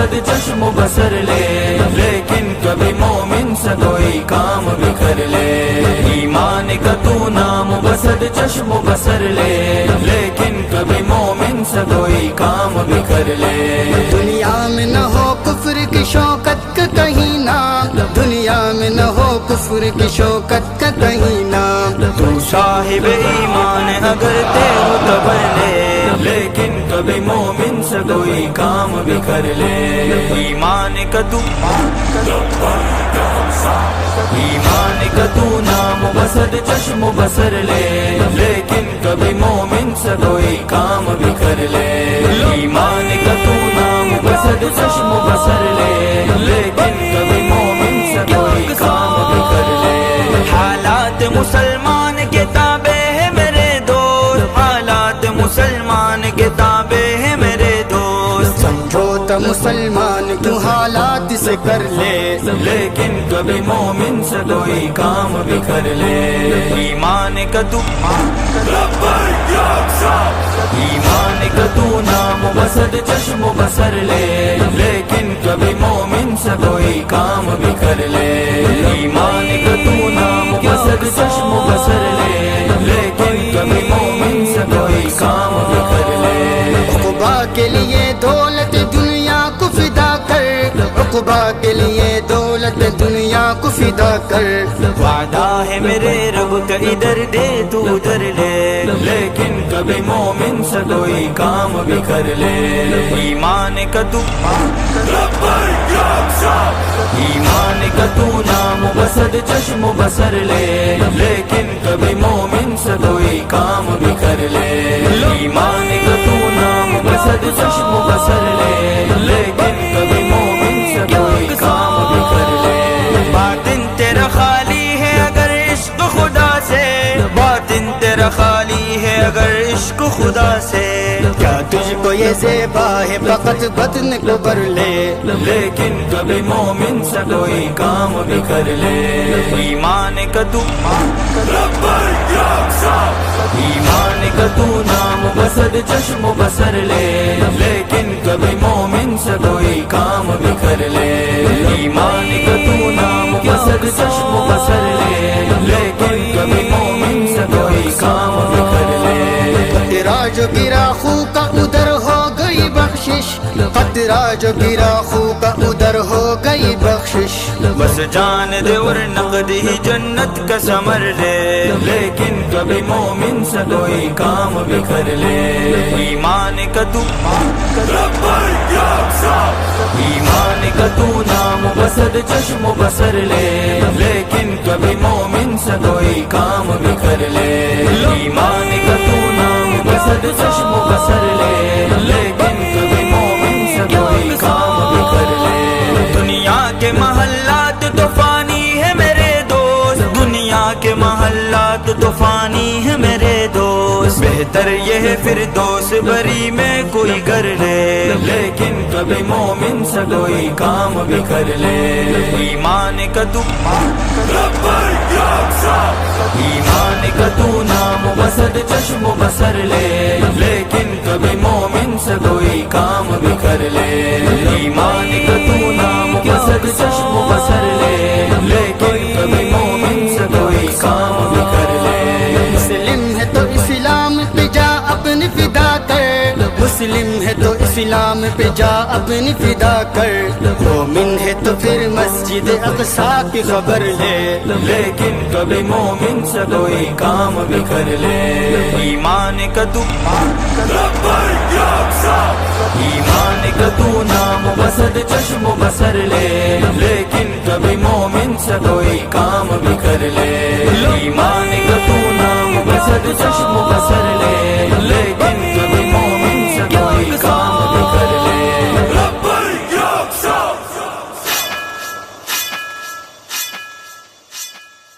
بسد چشم و بسر لے، لیکن کبھی مومن سے کوئی کام بکھر لے۔ ایمان کا تو نام بسد چشم و بسر لے، لیکن کبھی مومن سے کوئی کام بکھر لے۔ دنیا میں نہ ہو کفر کی شوکت کا کہیں نام، دنیا میں نہ ہو کفر کی شوکت کا کہیں نام۔ تو صاحب ایمان اگر تیرو قبر لے، لیکن کبھی مومن سے کوئی کام بکھر لے۔ ایمان کا تو نام بسد چشم و بسر لے، لیکن کبھی مومن سے کوئی کام بکھر لے۔ ایمان کا تو نام بسد چشم و بسر لے، لیکن کبھی مومن سے کوئی کام بکھر لے۔ حالات مسلمان کے تابع ہے میرے دوست، حالات مسلمان کے تابع ہے میرے دوست۔ سمجھوتا مسلمان کیوں حالات سے کر لے، لیکن کبھی مومن سے کوئی کام بکھر لے۔ ایمان کا تو ایمان کا تو نام بسد چشم و بسر لے، لیکن کبھی مومن سے کوئی کام بکھر لے۔ ایمان کا تو نام بسد چشم و بسر لے، لیکن کبھی مومن سے کوئی کام بکھر لے۔ عقبہ کے لیے دولت دنیا کو فدا کر، عقبہ کے لیے دولت دنیا کو فدا کر۔ وعدہ ہے میرے رب کا ادھر دے تو ادھر لے، لیکن کبھی مومن سے کوئی کام بکھر لے۔ ایمان کا تو ایمان کا تو نام بسد چشم و بسر لے، لیکن کبھی مومن سے کوئی کام بکھر لے۔ ایمان کا تو نام بسد چشم و بسر لے، لیکن کبھی مومن سے کوئی کام بکھر لے۔ باطن تیرا خالی ہے اگر عشق خدا سے، باطن تیرا خالی ہے اگر عشق خدا سے۔ کیا تجھ کو یہ زیبا ہے فقط بدن کو بر لے، لیکن کبھی مومن سے کوئی کام بکھر لے۔ ایمان کا تو ایمان کا تو نام بسد چشم و بسر لے، لیکن کبھی مومن سے کوئی کام بکھر لے۔ ایمان کا تو نام بسد چشم و بسر لے، لیکن کبھی مومن سے کوئی کام بکھر لے۔ قطرہ جو گرا خو کا ادھر ہو گئی بخشش، قطرہ جو گرا خو کا ادھر ہو گئی بخشش۔ بس جان دے اور نقد ہی جنت کا ثمر لے، لیکن کبھی مومن سے کوئی کام بکھر لے۔ ایمان کا تو ایمان کا تو نام بسد چشم و بسر لے، لیکن کبھی مومن سے کوئی کام بکھر لے۔ ایمان کا تو نام بسد چشم و بسر لے، لیکن کبھی مومن سے کوئی کام بکھر لے۔ دنیا کے محلات تو فانی ہے میرے دوست، دنیا کے محلات تو فانی ہے میرے دوست۔ بہتر یہ ہے فردوس بری میں کوئی گھر لے، لیکن کبھی مومن سے کوئی کام بکھر لے۔ ایمان کا تو ایمان کا تو نام بسد چشم و بسر لے، لیکن کبھی مومن سے کوئی کام بکھر لے۔ ایمان کا تو نام بسد چشم و بسر لے، لیکن کبھی مومن سے کوئی کام بکھر لے۔ مسلم ہے تو اسلام پہ جا اپنی فدا کر، مسلم ہے تو اسلام پہ جا اپنی فدا کر۔ مومن ہے تو پھر مسجد اقصیٰ کی خبر لے، لیکن کبھی مومن سے کوئی کام بکھر لے۔ ایمان کا تو ایمان کا تو نام بسد چشم و بسر لے، لیکن کبھی مومن سے کوئی کام بکھر لے۔ ایمان کا تو نام بسد چشم و بسر